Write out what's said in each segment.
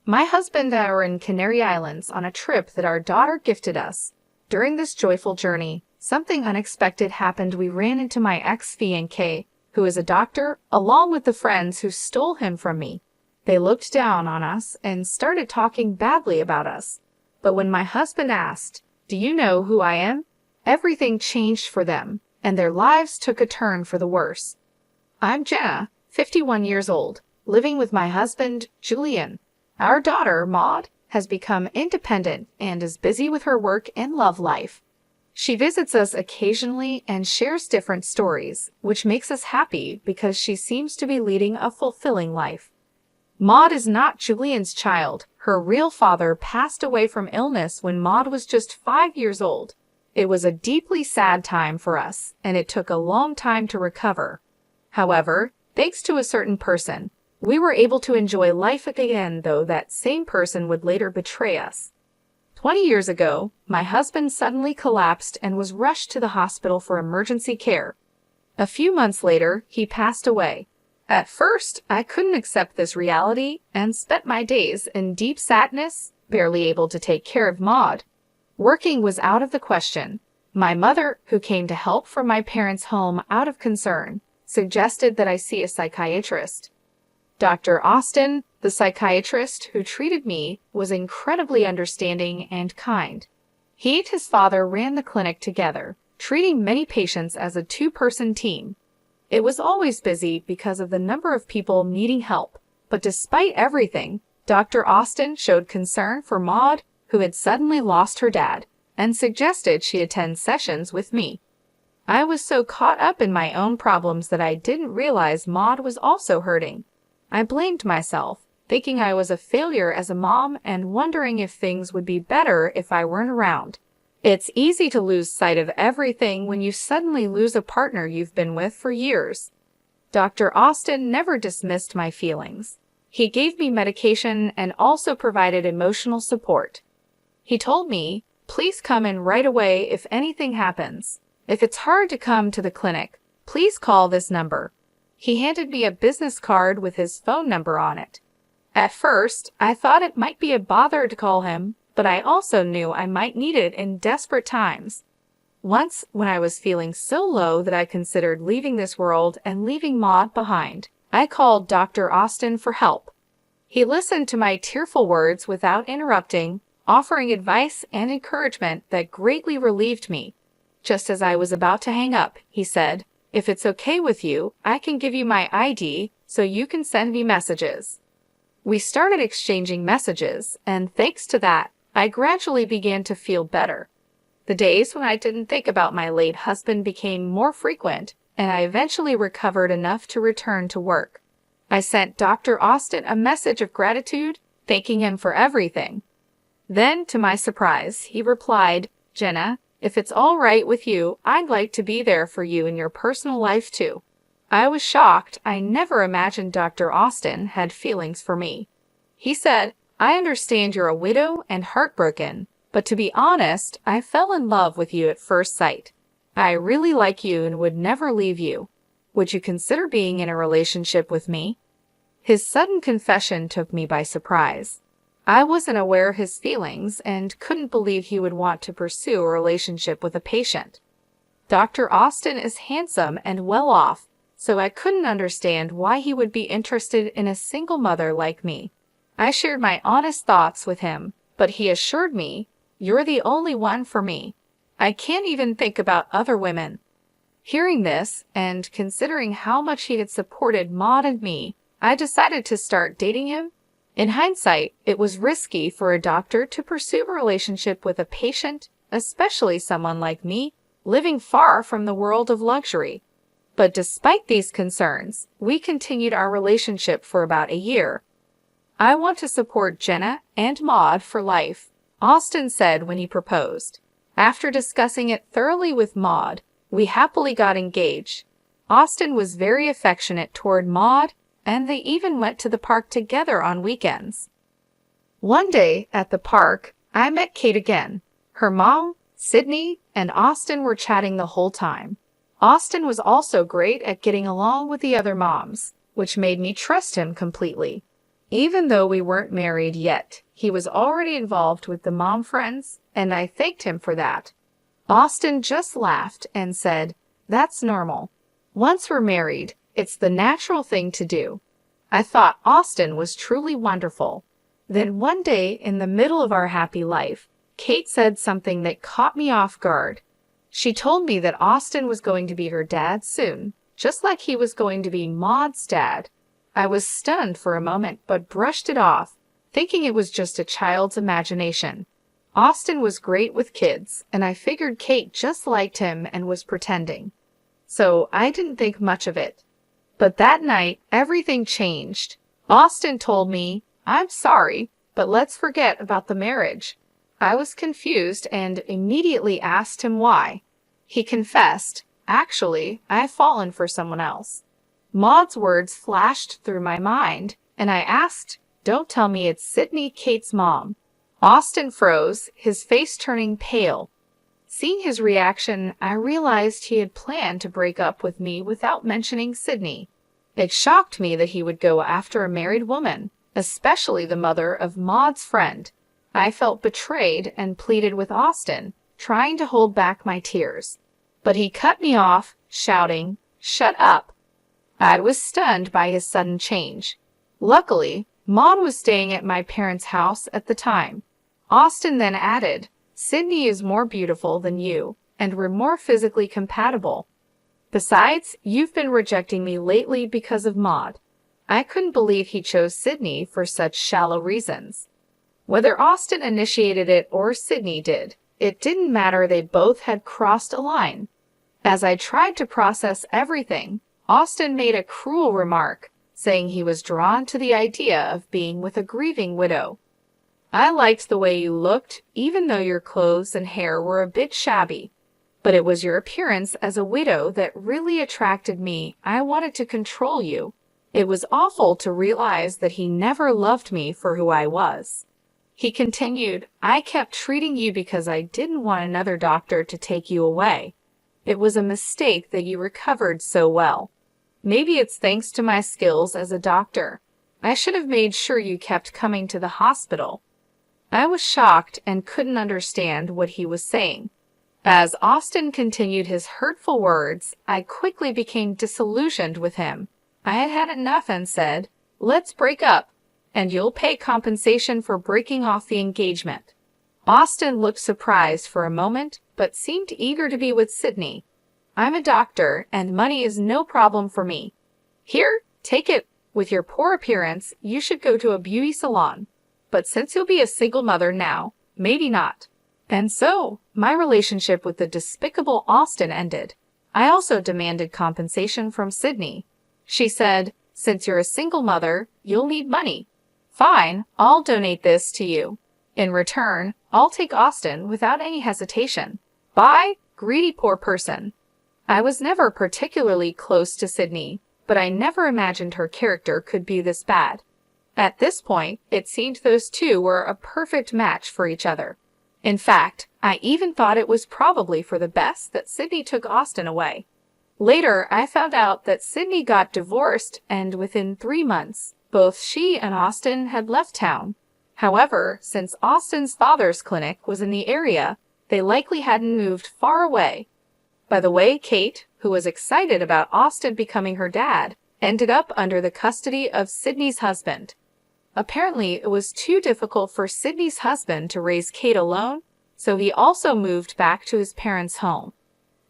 My husband and I were in Canary Islands on a trip that our daughter gifted us. During this joyful journey, something unexpected happened. We ran into my ex-fiancé, who is a doctor, along with the friends who stole him from me. They looked down on us and started talking badly about us. But when my husband asked, "Do you know who I am?" everything changed for them, and their lives took a turn for the worse. I'm Jenna, 51 years old, living with my husband, Julian. Our daughter, Maud, has become independent and is busy with her work and love life. She visits us occasionally and shares different stories, which makes us happy because she seems to be leading a fulfilling life. Maud is not Julian's child. Her real father passed away from illness when Maud was just 5 years old. It was a deeply sad time for us, and it took a long time to recover. However, thanks to a certain person, we were able to enjoy life again, though that same person would later betray us. 20 years ago, my husband suddenly collapsed and was rushed to the hospital for emergency care. A few months later, he passed away. At first, I couldn't accept this reality and spent my days in deep sadness, barely able to take care of Maud. Working was out of the question. My mother, who came to help from my parents' home out of concern, suggested that I see a psychiatrist. Dr. Austin, the psychiatrist who treated me, was incredibly understanding and kind. He and his father ran the clinic together, treating many patients as a two-person team. It was always busy because of the number of people needing help, but despite everything, Dr. Austin showed concern for Maud, who had suddenly lost her dad, and suggested she attend sessions with me. I was so caught up in my own problems that I didn't realize Maud was also hurting. I blamed myself, thinking I was a failure as a mom and wondering if things would be better if I weren't around. It's easy to lose sight of everything when you suddenly lose a partner you've been with for years. Dr. Austin never dismissed my feelings. He gave me medication and also provided emotional support. He told me, "Please come in right away if anything happens. If it's hard to come to the clinic, please call this number." He handed me a business card with his phone number on it. At first, I thought it might be a bother to call him, but I also knew I might need it in desperate times. Once, when I was feeling so low that I considered leaving this world and leaving Maud behind, I called Dr. Austin for help. He listened to my tearful words without interrupting, offering advice and encouragement that greatly relieved me. Just as I was about to hang up, he said, "If it's okay with you, I can give you my ID so you can send me messages." We started exchanging messages, and thanks to that, I gradually began to feel better. The days when I didn't think about my late husband became more frequent, and I eventually recovered enough to return to work. I sent Dr. Austin a message of gratitude, thanking him for everything. Then, to my surprise, he replied, "Jenna, if it's all right with you, I'd like to be there for you in your personal life too." I was shocked. I never imagined Dr. Austin had feelings for me. He said, "I understand you're a widow and heartbroken, but to be honest, I fell in love with you at first sight. I really like you and would never leave you. Would you consider being in a relationship with me?" His sudden confession took me by surprise. I wasn't aware of his feelings and couldn't believe he would want to pursue a relationship with a patient. Dr. Austin is handsome and well off, so I couldn't understand why he would be interested in a single mother like me. I shared my honest thoughts with him, but he assured me, "You're the only one for me. I can't even think about other women." Hearing this, and considering how much he had supported Maud and me, I decided to start dating him. In hindsight, it was risky for a doctor to pursue a relationship with a patient, especially someone like me, living far from the world of luxury. But despite these concerns, we continued our relationship for about a year. "I want to support Jenna and Maud for life," Austin said when he proposed. After discussing it thoroughly with Maud, we happily got engaged. Austin was very affectionate toward Maud, and they even went to the park together on weekends. One day, at the park, I met Kate again. Her mom, Sydney, and Austin were chatting the whole time. Austin was also great at getting along with the other moms, which made me trust him completely. Even though we weren't married yet, he was already involved with the mom friends, and I thanked him for that. Austin just laughed and said, "That's normal. Once we're married, it's the natural thing to do." I thought Austin was truly wonderful. Then one day, in the middle of our happy life, Kate said something that caught me off guard. She told me that Austin was going to be her dad soon, just like he was going to be Maud's dad. I was stunned for a moment, but brushed it off, thinking it was just a child's imagination. Austin was great with kids, and I figured Kate just liked him and was pretending. So I didn't think much of it. But that night, everything changed. Austin told me, "I'm sorry, but let's forget about the marriage." I was confused and immediately asked him why. He confessed, "Actually, I've fallen for someone else." Maud's words flashed through my mind, and I asked, "Don't tell me it's Sydney, Kate's mom." Austin froze, his face turning pale. Seeing his reaction, I realized he had planned to break up with me without mentioning Sydney. It shocked me that he would go after a married woman, especially the mother of Maud's friend. I felt betrayed and pleaded with Austin, trying to hold back my tears. But he cut me off, shouting, "Shut up." I was stunned by his sudden change. Luckily, Maud was staying at my parents' house at the time. Austin then added, "Sydney is more beautiful than you, and we're more physically compatible. Besides, you've been rejecting me lately because of Maud." I couldn't believe he chose Sydney for such shallow reasons. Whether Austin initiated it or Sydney did, it didn't matter, they both had crossed a line. As I tried to process everything, Austin made a cruel remark, saying he was drawn to the idea of being with a grieving widow. "I liked the way you looked, even though your clothes and hair were a bit shabby. But it was your appearance as a widow that really attracted me. I wanted to control you." It was awful to realize that he never loved me for who I was. He continued, "I kept treating you because I didn't want another doctor to take you away. It was a mistake that you recovered so well. Maybe it's thanks to my skills as a doctor. I should have made sure you kept coming to the hospital." I was shocked and couldn't understand what he was saying. As Austin continued his hurtful words, I quickly became disillusioned with him. I had had enough and said, "Let's break up, and you'll pay compensation for breaking off the engagement." Austin looked surprised for a moment, but seemed eager to be with Sydney. "I'm a doctor, and money is no problem for me. Here, take it. With your poor appearance, you should go to a beauty salon. But since you'll be a single mother now, maybe not." And so, my relationship with the despicable Austin ended. I also demanded compensation from Sydney. She said, "Since you're a single mother, you'll need money. Fine, I'll donate this to you. In return, I'll take Austin without any hesitation. Bye, greedy poor person." I was never particularly close to Sydney, but I never imagined her character could be this bad. At this point, it seemed those two were a perfect match for each other. In fact, I even thought it was probably for the best that Sydney took Austin away. Later, I found out that Sydney got divorced, and within 3 months, both she and Austin had left town. However, since Austin's father's clinic was in the area, they likely hadn't moved far away. By the way, Kate, who was excited about Austin becoming her dad, ended up under the custody of Sydney's husband. Apparently, it was too difficult for Sydney's husband to raise Kate alone, so he also moved back to his parents' home.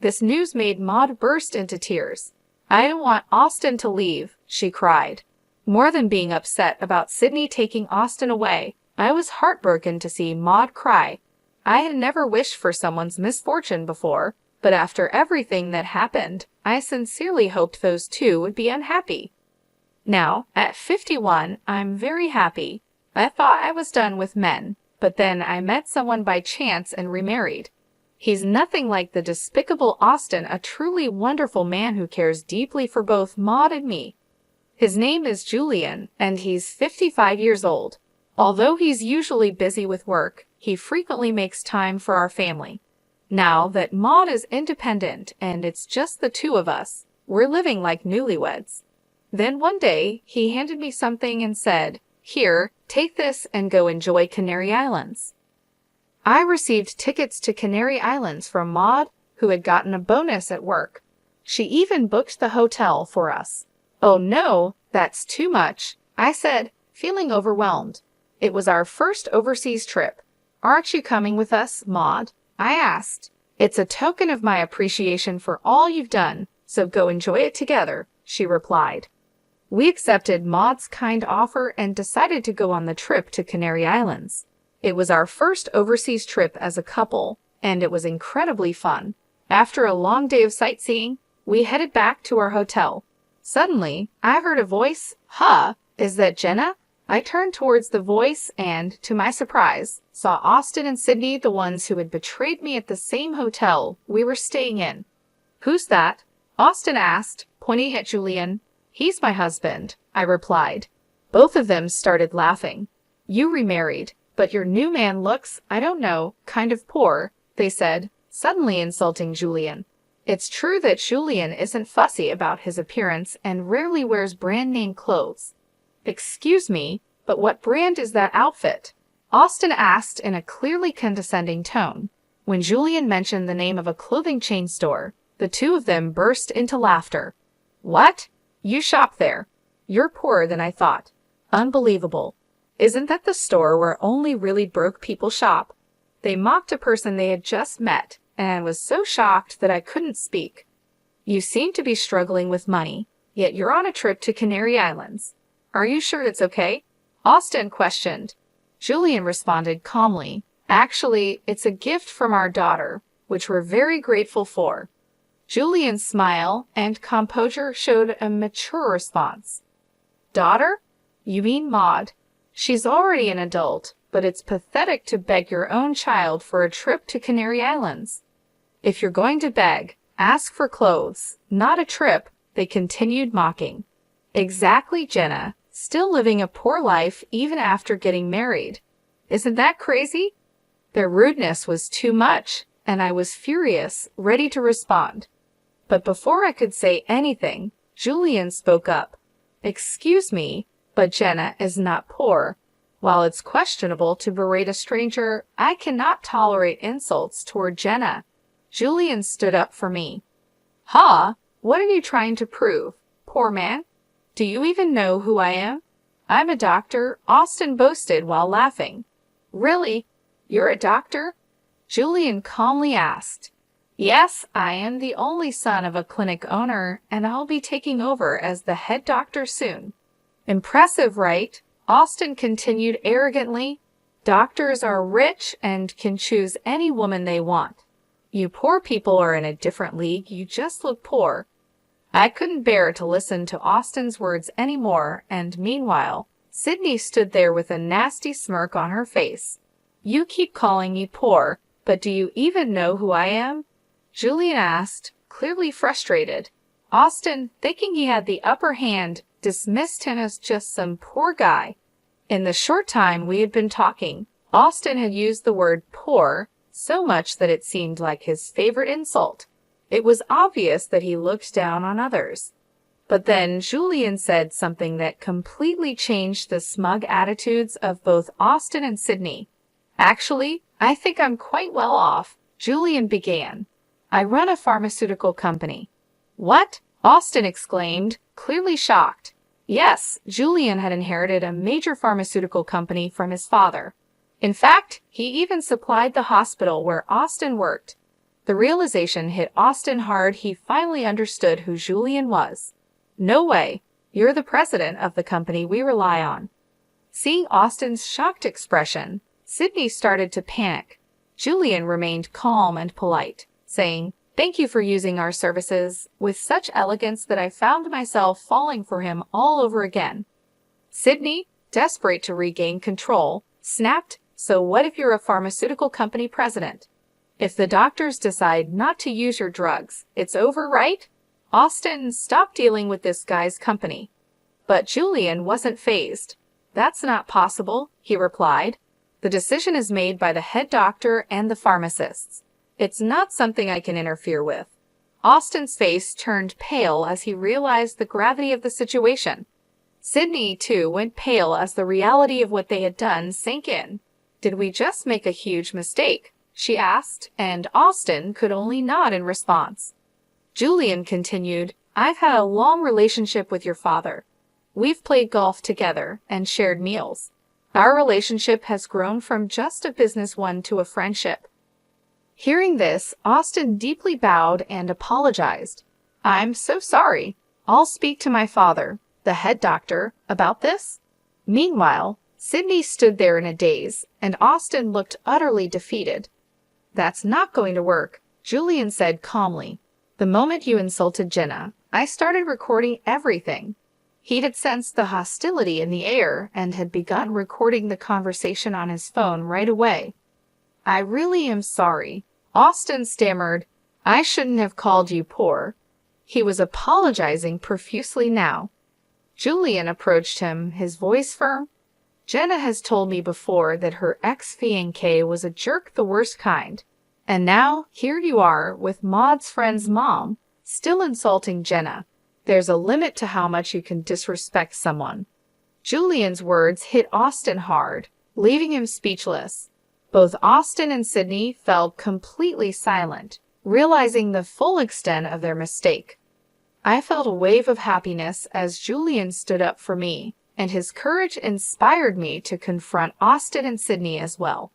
This news made Maud burst into tears. "I didn't want Austin to leave," she cried. More than being upset about Sydney taking Austin away, I was heartbroken to see Maud cry. I had never wished for someone's misfortune before, but after everything that happened, I sincerely hoped those two would be unhappy. Now, at 51, I'm very happy. I thought I was done with men, but then I met someone by chance and remarried. He's nothing like the despicable Austin, a truly wonderful man who cares deeply for both Maud and me. His name is Julian, and he's 55 years old. Although he's usually busy with work, he frequently makes time for our family. Now that Maud is independent and it's just the two of us, we're living like newlyweds. Then one day, he handed me something and said, Here, take this and go enjoy Canary Islands. I received tickets to Canary Islands from Maud, who had gotten a bonus at work. She even booked the hotel for us. Oh no, that's too much, I said, feeling overwhelmed. It was our first overseas trip. Aren't you coming with us, Maud? I asked. It's a token of my appreciation for all you've done, so go enjoy it together, she replied. We accepted Maud's kind offer and decided to go on the trip to Canary Islands. It was our first overseas trip as a couple, and it was incredibly fun. After a long day of sightseeing, we headed back to our hotel. Suddenly, I heard a voice. Huh, is that Jenna? I turned towards the voice and, to my surprise, saw Austin and Sydney, the ones who had betrayed me at the same hotel we were staying in. Who's that? Austin asked, pointing at Julian. He's my husband, I replied. Both of them started laughing. You remarried, but your new man looks, I don't know, kind of poor, they said, suddenly insulting Julian. It's true that Julian isn't fussy about his appearance and rarely wears brand-name clothes. Excuse me, but what brand is that outfit? Austin asked in a clearly condescending tone. When Julian mentioned the name of a clothing chain store, the two of them burst into laughter. What? You shop there? You're poorer than I thought. Unbelievable. Isn't that the store where only really broke people shop? They mocked a person they had just met, and was so shocked that I couldn't speak. You seem to be struggling with money, yet you're on a trip to Canary Islands. Are you sure it's okay? Austin questioned. Julian responded calmly. Actually, it's a gift from our daughter, which we're very grateful for. Julian's smile and composure showed a mature response. Daughter? You mean Maud? She's already an adult, but it's pathetic to beg your own child for a trip to Canary Islands. If you're going to beg, ask for clothes, not a trip, they continued mocking. Exactly, Jenna. Still living a poor life even after getting married. Isn't that crazy? Their rudeness was too much, and I was furious, ready to respond. But before I could say anything, Julian spoke up. Excuse me, but Jenna is not poor. While it's questionable to berate a stranger, I cannot tolerate insults toward Jenna. Julian stood up for me. Ha! What are you trying to prove, poor man? Do you even know who I am? I'm a doctor, Austin boasted while laughing. Really? You're a doctor? Julian calmly asked. Yes, I am the only son of a clinic owner, and I'll be taking over as the head doctor soon. Impressive, right? Austin continued arrogantly. Doctors are rich and can choose any woman they want. You poor people are in a different league, you just look poor. I couldn't bear to listen to Austin's words anymore, and meanwhile, Sydney stood there with a nasty smirk on her face. You keep calling me poor, but do you even know who I am? Julian asked, clearly frustrated. Austin, thinking he had the upper hand, dismissed him as just some poor guy. In the short time we had been talking, Austin had used the word poor so much that it seemed like his favorite insult. It was obvious that he looked down on others. But then Julian said something that completely changed the smug attitudes of both Austin and Sydney. Actually, I think I'm quite well off, Julian began. I run a pharmaceutical company. What? Austin exclaimed, clearly shocked. Yes, Julian had inherited a major pharmaceutical company from his father. In fact, he even supplied the hospital where Austin worked. The realization hit Austin hard. He finally understood who Julian was. No way. You're the president of the company we rely on. Seeing Austin's shocked expression, Sydney started to panic. Julian remained calm and polite, saying, Thank you for using our services, with such elegance that I found myself falling for him all over again. Sydney, desperate to regain control, snapped, So what if you're a pharmaceutical company president? If the doctors decide not to use your drugs, it's over, right? Austin, stop dealing with this guy's company. But Julian wasn't fazed. That's not possible, he replied. The decision is made by the head doctor and the pharmacists. It's not something I can interfere with. Austin's face turned pale as he realized the gravity of the situation. Sydney, too, went pale as the reality of what they had done sank in. Did we just make a huge mistake? She asked, and Austin could only nod in response. Julian continued, I've had a long relationship with your father. We've played golf together and shared meals. Our relationship has grown from just a business one to a friendship. Hearing this, Austin deeply bowed and apologized. I'm so sorry. I'll speak to my father, the head doctor, about this. Meanwhile, Sydney stood there in a daze, and Austin looked utterly defeated. That's not going to work, Julian said calmly. The moment you insulted Jenna, I started recording everything. He had sensed the hostility in the air and had begun recording the conversation on his phone right away. I really am sorry. Austin stammered, I shouldn't have called you poor. He was apologizing profusely now. Julian approached him, his voice firm. Jenna has told me before that her ex-fiancé was a jerk the worst kind. And now, here you are, with Maud's friend's mom, still insulting Jenna. There's a limit to how much you can disrespect someone. Julian's words hit Austin hard, leaving him speechless. Both Austin and Sydney fell completely silent, realizing the full extent of their mistake. I felt a wave of happiness as Julian stood up for me, and his courage inspired me to confront Austin and Sydney as well.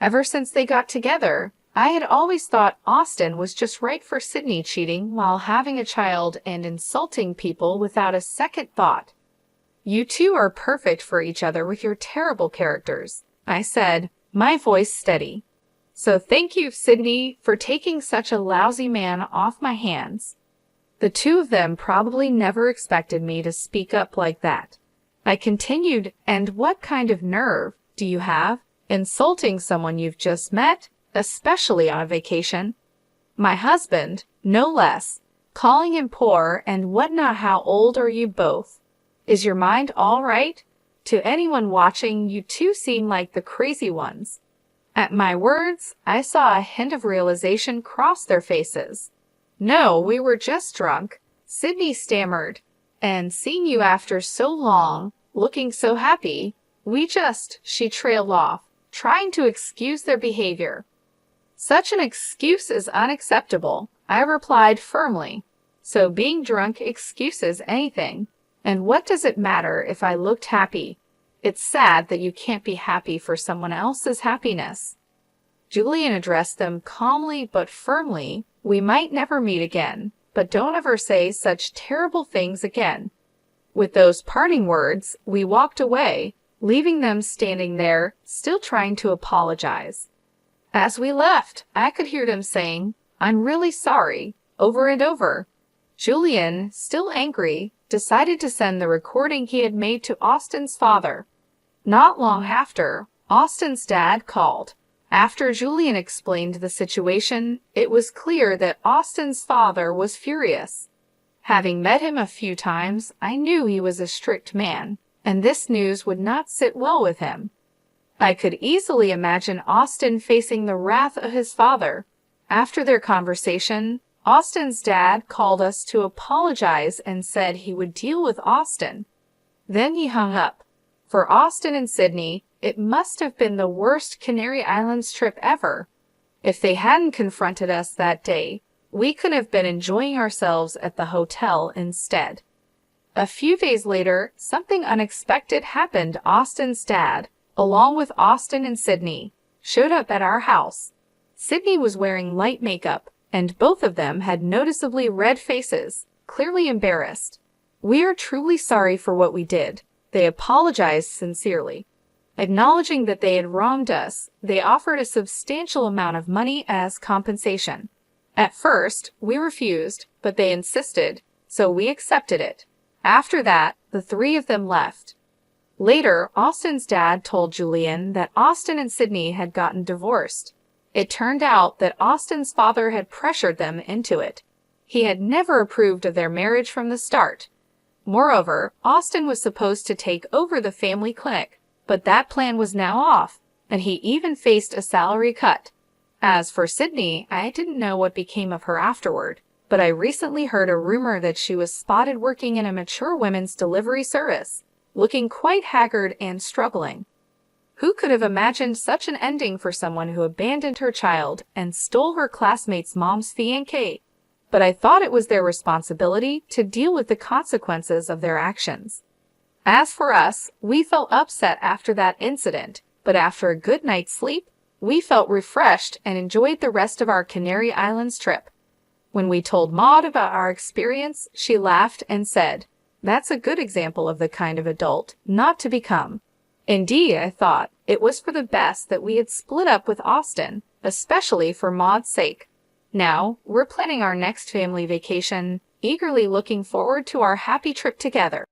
Ever since they got together, I had always thought Austin was just right for Sydney cheating while having a child and insulting people without a second thought. You two are perfect for each other with your terrible characters, I said, my voice steady. So thank you, Sydney, for taking such a lousy man off my hands. The two of them probably never expected me to speak up like that. I continued, and what kind of nerve do you have, insulting someone you've just met, especially on a vacation? My husband, no less, calling him poor and whatnot. How old are you both? Is your mind all right? To anyone watching, you two seem like the crazy ones. At my words, I saw a hint of realization cross their faces. No, we were just drunk, Sydney stammered. And seeing you after so long, looking so happy, she trailed off, trying to excuse their behavior. Such an excuse is unacceptable, I replied firmly. So being drunk excuses anything. And what does it matter if I looked happy? It's sad that you can't be happy for someone else's happiness. Julian addressed them calmly but firmly. We might never meet again, but don't ever say such terrible things again. With those parting words, we walked away, leaving them standing there, still trying to apologize. As we left, I could hear them saying, I'm really sorry, over and over. Julian, still angry, decided to send the recording he had made to Austin's father. Not long after, Austin's dad called. After Julian explained the situation, it was clear that Austin's father was furious. Having met him a few times, I knew he was a strict man, and this news would not sit well with him. I could easily imagine Austin facing the wrath of his father. After their conversation, Austin's dad called us to apologize and said he would deal with Austin. Then he hung up. For Austin and Sydney, it must have been the worst Canary Islands trip ever. If they hadn't confronted us that day, we could have been enjoying ourselves at the hotel instead. A few days later, something unexpected happened. Austin's dad, along with Austin and Sydney, showed up at our house. Sydney was wearing light makeup, and both of them had noticeably red faces, clearly embarrassed. We are truly sorry for what we did. They apologized sincerely. Acknowledging that they had wronged us, they offered a substantial amount of money as compensation. At first, we refused, but they insisted, so we accepted it. After that, the three of them left. Later, Austin's dad told Julian that Austin and Sydney had gotten divorced. It turned out that Austin's father had pressured them into it. He had never approved of their marriage from the start. Moreover, Austin was supposed to take over the family clinic, but that plan was now off, and he even faced a salary cut. As for Sydney, I didn't know what became of her afterward, but I recently heard a rumor that she was spotted working in a mature women's delivery service. looking quite haggard and struggling. Who could have imagined such an ending for someone who abandoned her child and stole her classmate's mom's fiancé? But I thought it was their responsibility to deal with the consequences of their actions. As for us, we felt upset after that incident, but after a good night's sleep, we felt refreshed and enjoyed the rest of our Canary Islands trip. When we told Maud about our experience, she laughed and said, "That's a good example of the kind of adult not to become." Indeed, I thought it was for the best that we had split up with Austin, especially for Maud's sake. Now, we're planning our next family vacation, eagerly looking forward to our happy trip together.